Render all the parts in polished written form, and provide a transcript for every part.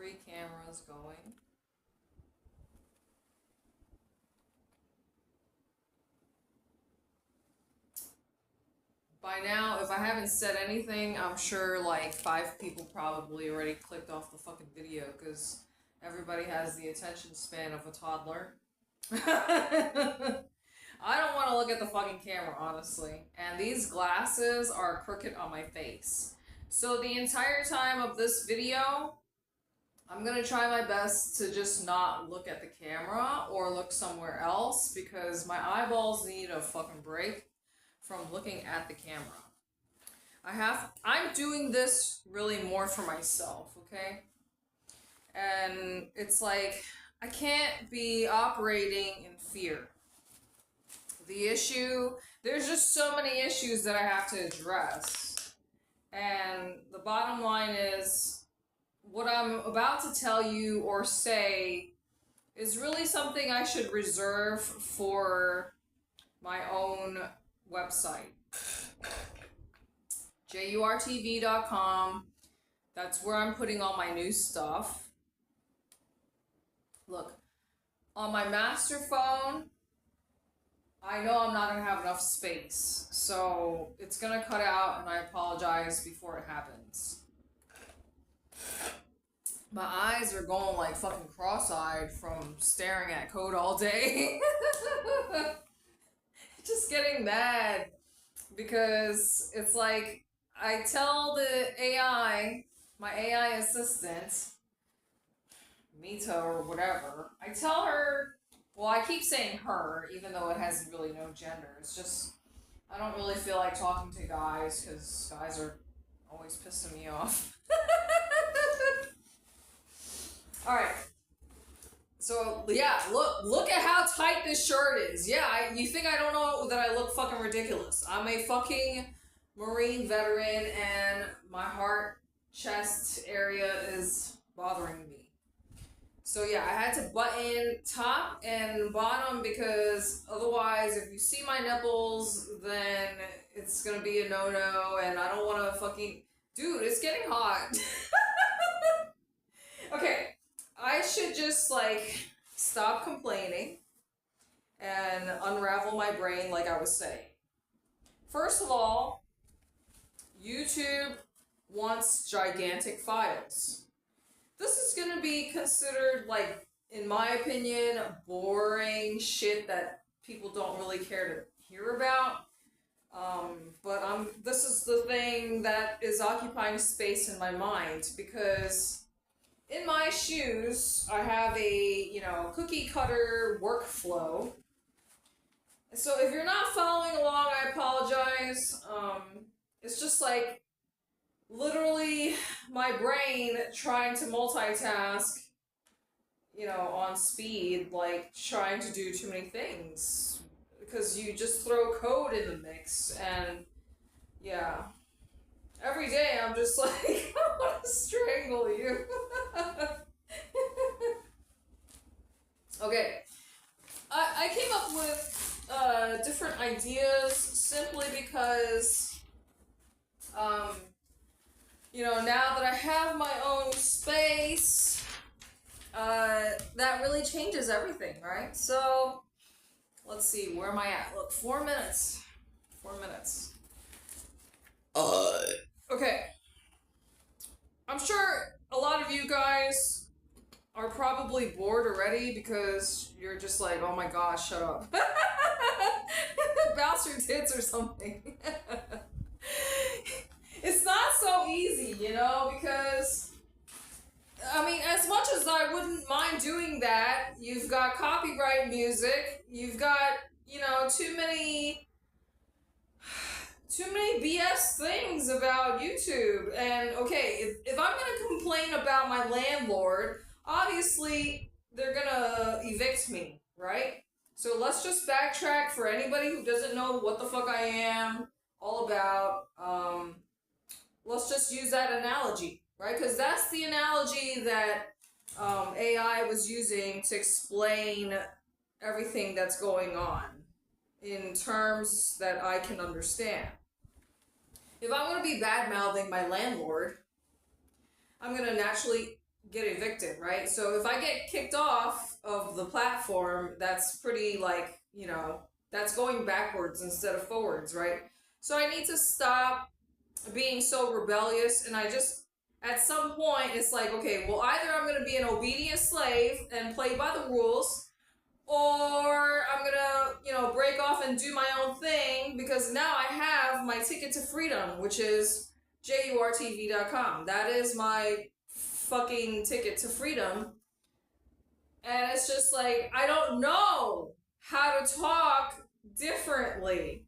3 cameras going. By now, if I haven't said anything, I'm sure like 5 people probably already clicked off the fucking video because everybody has the attention span of a toddler. I don't want to look at the fucking camera, honestly. And these glasses are crooked on my face. So the entire time of this video, I'm going to try my best to just not look at the camera or look somewhere else because my eyeballs need a fucking break from looking at the camera. I'm doing this really more for myself, okay? And it's like, I can't be operating in fear. The issue, there's just so many issues that I have to address. And the bottom line is, what I'm about to tell you or say is really something I should reserve for my own website. jurtv.com. That's where I'm putting all my new stuff. Look, on my master phone, I know I'm not going to have enough space, so it's going to cut out, and I apologize before it happens. My eyes are going like fucking cross-eyed from staring at code all day. Just getting mad because it's like I tell the AI, my AI assistant, Mita or whatever, I tell her, well, I keep saying her, even though it has really no gender. It's just, I don't really feel like talking to guys because guys are always pissing me off. Alright. So, yeah, look at how tight this shirt is. Yeah, you think I don't know that I look fucking ridiculous. I'm a fucking Marine veteran and my heart, chest area is bothering me. So yeah, I had to button top and bottom because otherwise if you see my nipples, then it's gonna be a no-no and I don't wanna fucking... Dude, it's getting hot. Okay, I should just like stop complaining and unravel my brain like I was saying. First of all, YouTube wants gigantic files. This is going to be considered, like, in my opinion, boring shit that people don't really care to hear about. But this is the thing that is occupying space in my mind because in my shoes, I have a, cookie cutter workflow. So if you're not following along, I apologize. It's just like, literally, my brain trying to multitask, on speed, like trying to do too many things. Because you just throw code in the mix, and yeah. Every day I'm just like, I want to strangle you. Okay. I came up with different ideas simply because, now that I have my own space, that really changes everything, right? So, let's see, where am I at? Look, 4 minutes. 4 minutes. Okay. I'm sure a lot of you guys are probably bored already because you're just like, oh my gosh, shut up. Bounce your tits or something. It's not so easy, because, I mean, as much as I wouldn't mind doing that, you've got copyright music, you've got, too many BS things about YouTube. And, okay, if I'm going to complain about my landlord, obviously they're going to evict me, right? So let's just backtrack for anybody who doesn't know what the fuck I am all about. Let's just use that analogy, right? Because that's the analogy that AI was using to explain everything that's going on in terms that I can understand. If I'm going to be bad-mouthing my landlord, I'm going to naturally get evicted, right? So if I get kicked off of the platform, that's pretty like, you know, that's going backwards instead of forwards, right? So I need to stop being so rebellious, and I just, at some point, it's like, okay, well, either I'm going to be an obedient slave and play by the rules, or I'm going to, you know, break off and do my own thing, because now I have my ticket to freedom, which is jurtv.com. That is my fucking ticket to freedom. And it's just like, I don't know how to talk differently.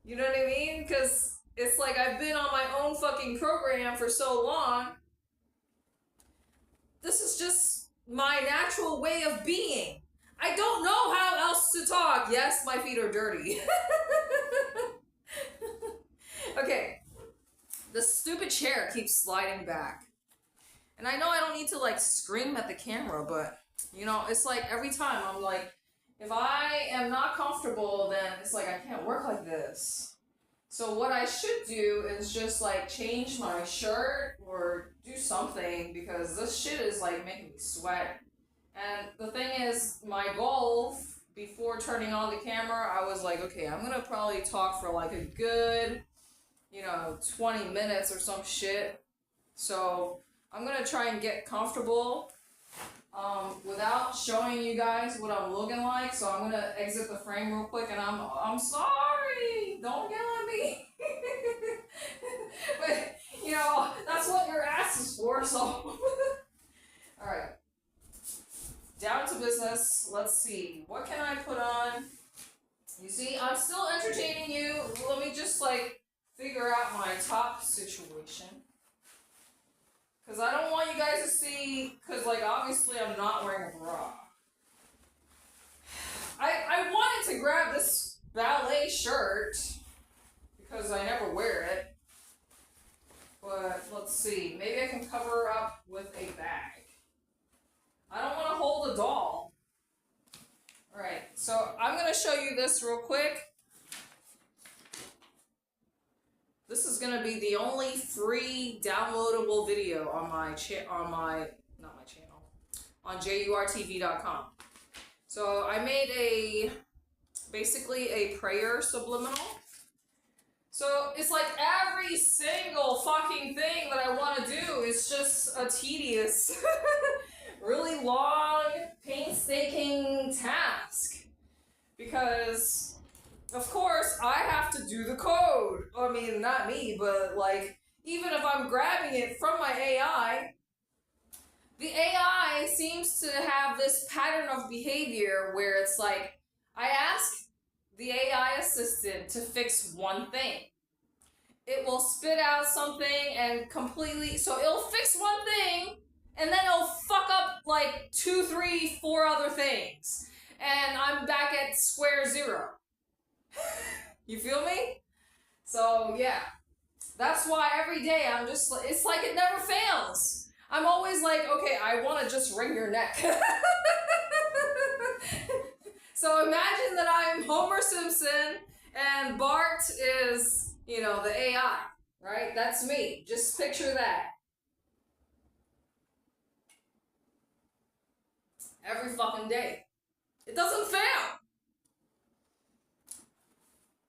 You know what I mean? Because it's like I've been on my own fucking program for so long. This is just my natural way of being. I don't know how else to talk. Yes, my feet are dirty. Okay. The stupid chair keeps sliding back. And I know I don't need to like scream at the camera, but you know, it's like every time I'm like, if I am not comfortable, then it's like I can't work like this. So what I should do is just like change my shirt or do something, because this shit is like making me sweat. And the thing is, my goal before turning on the camera, I was like, okay, I'm gonna probably talk for like a good, you know, 20 minutes or some shit. So I'm gonna try and get comfortable without showing you guys what I'm looking like. So I'm gonna exit the frame real quick, and I'm sorry. Don't yell at me. But you know, that's what your ass is for. So all right, down to business. Let's see, what can I put on? You see, I'm still entertaining you. Let me just like figure out my top situation. Because I don't want you guys to see, because, like, obviously I'm not wearing a bra. I wanted to grab this ballet shirt, because I never wear it. But, let's see, maybe I can cover up with a bag. I don't want to hold a doll. Alright, so I'm going to show you this real quick. This is gonna be the only free downloadable video on my on jurtv.com. So I made basically a prayer subliminal. So it's like every single fucking thing that I want to do is just a tedious, really long, painstaking task, because of course, I have to do the code. I mean, not me, but like, even if I'm grabbing it from my AI, the AI seems to have this pattern of behavior where it's like, I ask the AI assistant to fix one thing. It will spit out something and completely, so it'll fix one thing, and then it'll fuck up like 2, 3, 4 other things. And I'm back at square zero. You feel me? So yeah, that's why every day I'm just, it's like it never fails. I'm always like, okay, I want to just wring your neck. So imagine that I'm Homer Simpson and Bart is, you know, the AI, right? That's me. Just picture that. Every fucking day. It doesn't fail.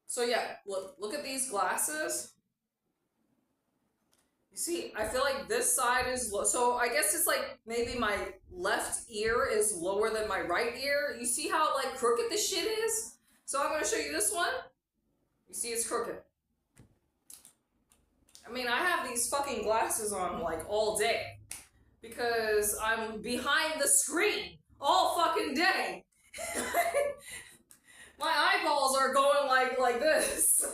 So yeah, look at these glasses. You see, I feel like this side is low. So I guess it's like maybe my left ear is lower than my right ear. You see how like crooked this shit is? So I'm going to show you this one. You see it's crooked. I mean, I have these fucking glasses on like all day because I'm behind the screen all fucking day. My eyeballs are going like this.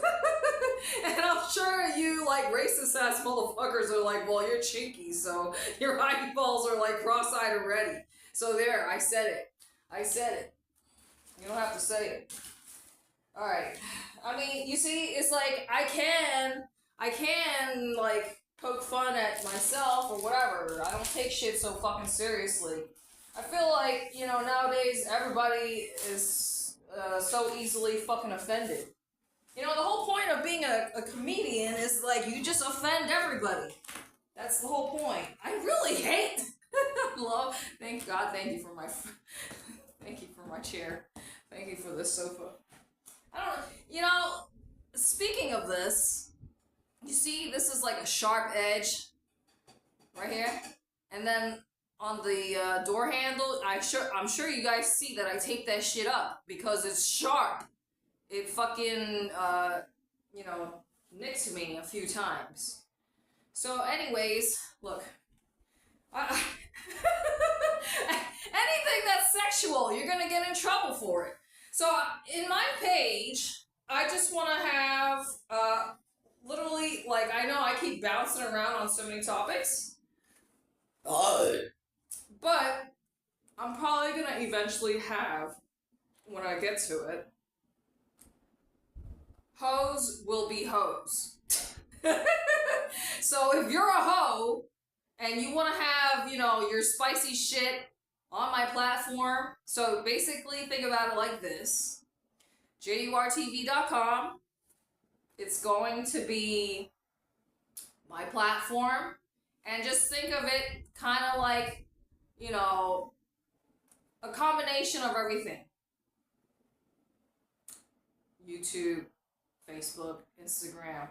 And I'm sure you like racist ass motherfuckers are like, well, you're cheeky, so your eyeballs are like cross-eyed already. So there, I said it. I said it. You don't have to say it. Alright. I mean, you see, it's like I can like poke fun at myself or whatever. I don't take shit so fucking seriously. I feel like, you know, nowadays everybody is so easily fucking offended. You know, the whole point of being a comedian is like you just offend everybody. That's the whole point. I really hate Love. Thank God. Thank you for my. Thank you for my chair. Thank you for this sofa. I don't know. You know, speaking of this, you see, this is like a sharp edge right here, and then on the door handle, I'm sure you guys see that I tape that shit up because it's sharp. It fucking you know, nicked me a few times. So, anyways, look. Anything that's sexual, you're gonna get in trouble for it. So, in my page, I just want to have, literally, like, I know I keep bouncing around on so many topics. But I'm probably gonna eventually have, when I get to it, hoes will be hoes. So if you're a hoe and you want to have, you know, your spicy shit on my platform, so basically think about it like this. jurtv.com, it's going to be my platform, and just think of it kind of like, you know, a combination of everything. YouTube, Facebook, Instagram.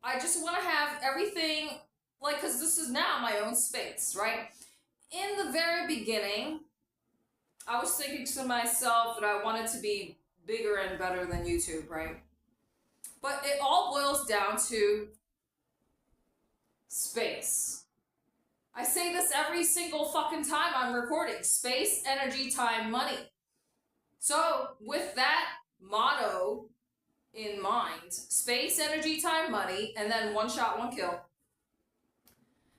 I just want to have everything, like, because this is now my own space, right? In the very beginning, I was thinking to myself that I wanted to be bigger and better than YouTube, right? But it all boils down to space. I say this every single fucking time I'm recording. Space, energy, time, money. So, with that motto in mind, space, energy, time, money, and then one shot, one kill.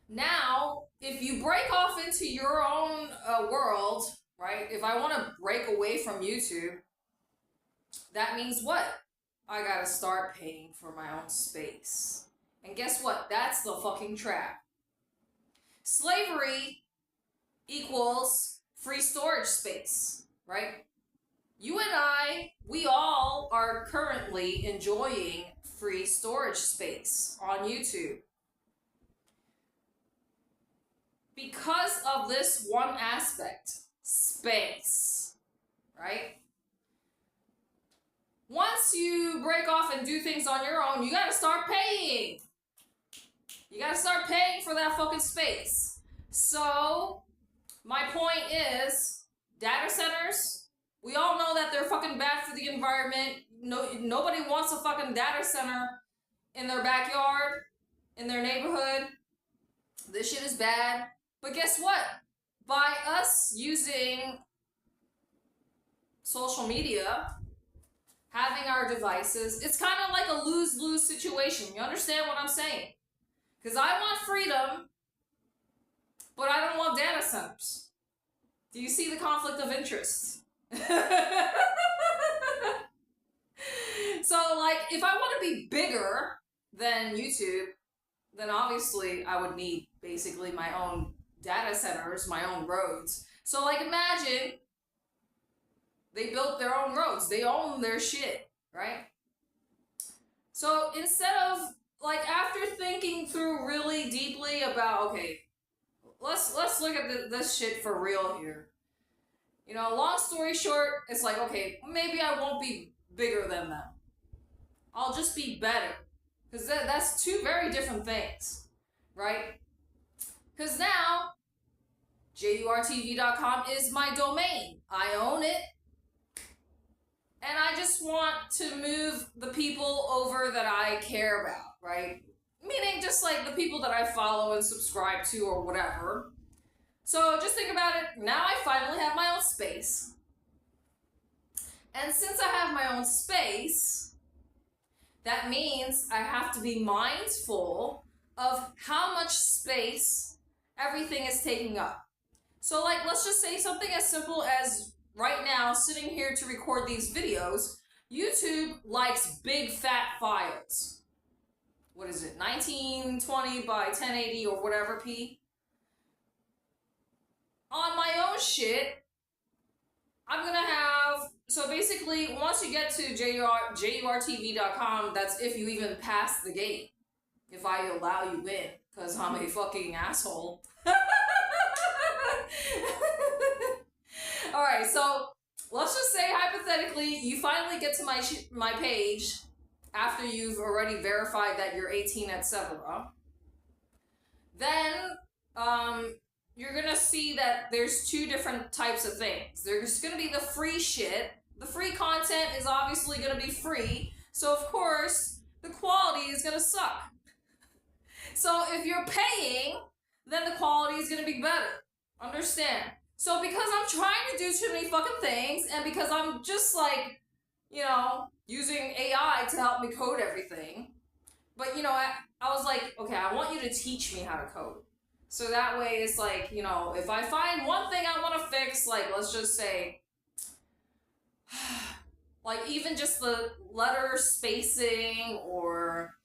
Now, if you break off into your own world, right? If I want to break away from YouTube, that means what? I gotta start paying for my own space. And guess what? That's the fucking trap. Slavery equals free storage space, right? You and I, we all are currently enjoying free storage space on YouTube. Because of this one aspect, space, right? Once you break off and do things on your own, you gotta start paying. You gotta start paying for that fucking space. So, my point is, data centers, we all know that they're fucking bad for the environment. Nobody wants a fucking data center in their backyard, in their neighborhood. This shit is bad. But guess what? By us using social media, having our devices, it's kind of like a lose-lose situation. You understand what I'm saying? Because I want freedom, but I don't want data centers. Do you see the conflict of interest? So, like, if I want to be bigger than YouTube, then obviously I would need basically my own data centers, my own roads. So, like, imagine they built their own roads. They own their shit, right? So, instead of, like, after thinking through really deeply about, okay, let's look at this shit for real here. You know, long story short, it's like, okay, maybe I won't be bigger than them. I'll just be better. Because that's two very different things, right? Because now, jurtv.com is my domain. I own it. And I just want to move the people over that I care about, right? Meaning just like the people that I follow and subscribe to or whatever. So just think about it. Now I finally have my own space. And since I have my own space, that means I have to be mindful of how much space everything is taking up. So, like, let's just say something as simple as right now, sitting here to record these videos, YouTube likes big fat files. What is it, 1920 by 1080 or whatever p? On my own shit, I'm gonna have, so basically, once you get to jurtv.com, that's if you even pass the gate. If I allow you in, because I'm a fucking asshole. All right, so let's just say hypothetically you finally get to my page after you've already verified that you're 18, etc. Then you're gonna see that there's two different types of things. There's gonna be the free shit. The free content is obviously gonna be free, so of course the quality is gonna suck. So if you're paying, then the quality is gonna be better. Understand? So because I'm trying to do too many fucking things, and because I'm just like, you know, using AI to help me code everything, but you know, I was like, okay, I want you to teach me how to code. So that way it's like, you know, if I find one thing I want to fix, like let's just say, like even just the letter spacing, or,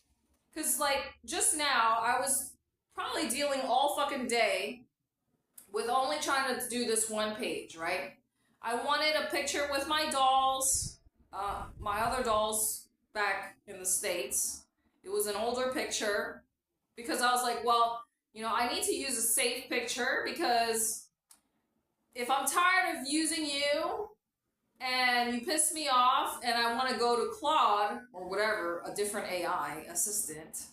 cause like just now I was probably dealing all fucking day with only trying to do this one page, right? I wanted a picture with my dolls, my other dolls back in the States. It was an older picture because I was like, well, you know, I need to use a safe picture because if I'm tired of using you and you piss me off and I want to go to Claude or whatever, a different AI assistant,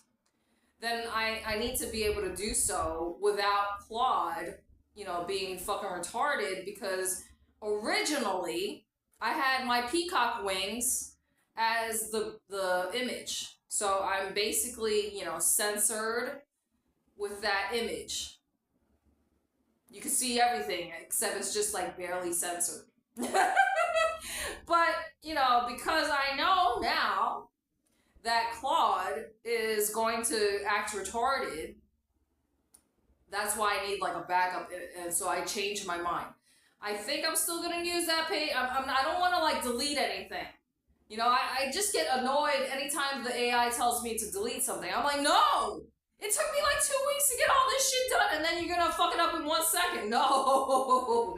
then I need to be able to do so without Claude, you know, being fucking retarded, because originally I had my peacock wings as the image. So I'm basically, you know, censored with that image. You can see everything except it's just like barely censored. But, you know, because I know now that Claude is going to act retarded, that's why I need like a backup, and so I changed my mind. I think I'm still gonna use that page. I don't want to like delete anything. You know, I just get annoyed anytime the AI tells me to delete something. I'm like, no! It took me like 2 weeks to get all this shit done, and then you're gonna fuck it up in 1 second. No!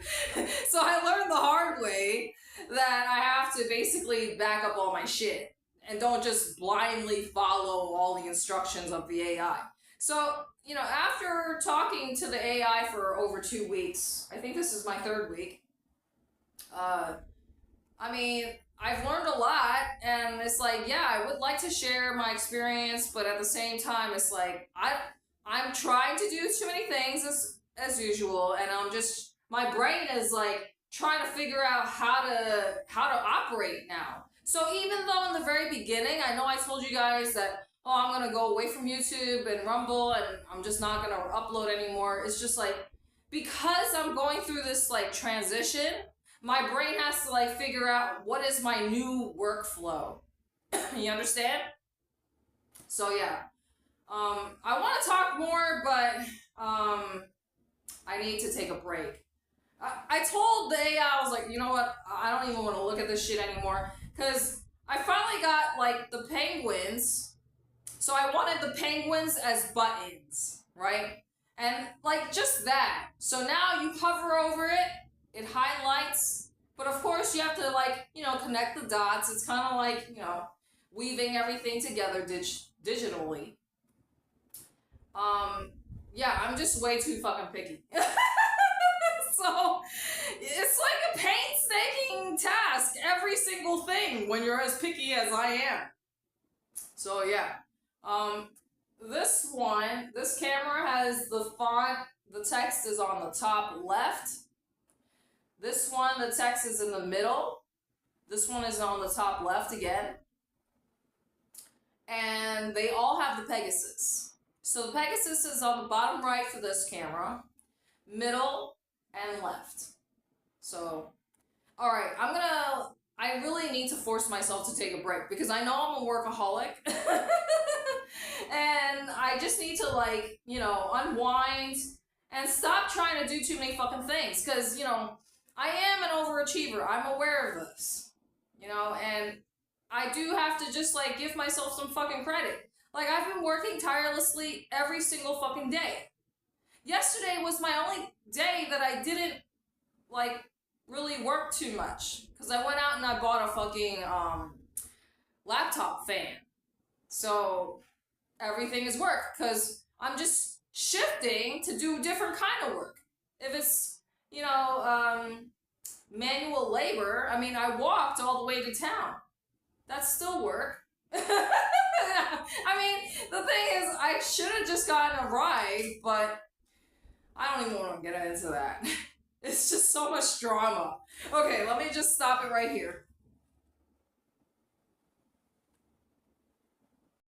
So I learned the hard way that I have to basically back up all my shit and don't just blindly follow all the instructions of the AI. So, you know, after talking to the AI for over 2 weeks, I think this is my 3rd week, I mean, I've learned a lot, and it's like, yeah, I would like to share my experience, but at the same time, it's like, I'm trying to do too many things as usual, and I'm just, my brain is like trying to figure out how to operate now. So even though in the very beginning, I know I told you guys that, oh, I'm gonna go away from YouTube and Rumble, and I'm just not gonna upload anymore. It's just like, because I'm going through this like transition, my brain has to like figure out what is my new workflow. You understand? So yeah, I want to talk more, but I need to take a break. I told the AI, I was like, you know what? I don't even want to look at this shit anymore, because I finally got like the penguins. So I wanted the penguins as buttons, right? And like just that. So now you hover over it, it highlights, but of course you have to like, you know, connect the dots. It's kind of like, you know, weaving everything together digitally. Yeah, I'm just way too fucking picky. So it's like a painstaking task, every single thing, when you're as picky as I am. So yeah. This camera has the font, the text is on the top left. This one, the text is in the middle. This one is on the top left again. And they all have the Pegasus. So the Pegasus is on the bottom right for this camera, middle, and left. So, alright, I really need to force myself to take a break, because I know I'm a workaholic. And I just need to, like, you know, unwind and stop trying to do too many fucking things. Because, you know, I am an overachiever. I'm aware of this. You know, and I do have to just, like, give myself some fucking credit. Like, I've been working tirelessly every single fucking day. Yesterday was my only day that I didn't, like, really work too much. Because I went out and I bought a fucking, laptop fan. So everything is work, because I'm just shifting to do different kind of work. If it's you know, manual labor. I mean, I walked all the way to town. That's still work. I mean, the thing is, I should have just gotten a ride, but I don't even want to get into that. It's just so much drama. Okay, let me just stop it right here.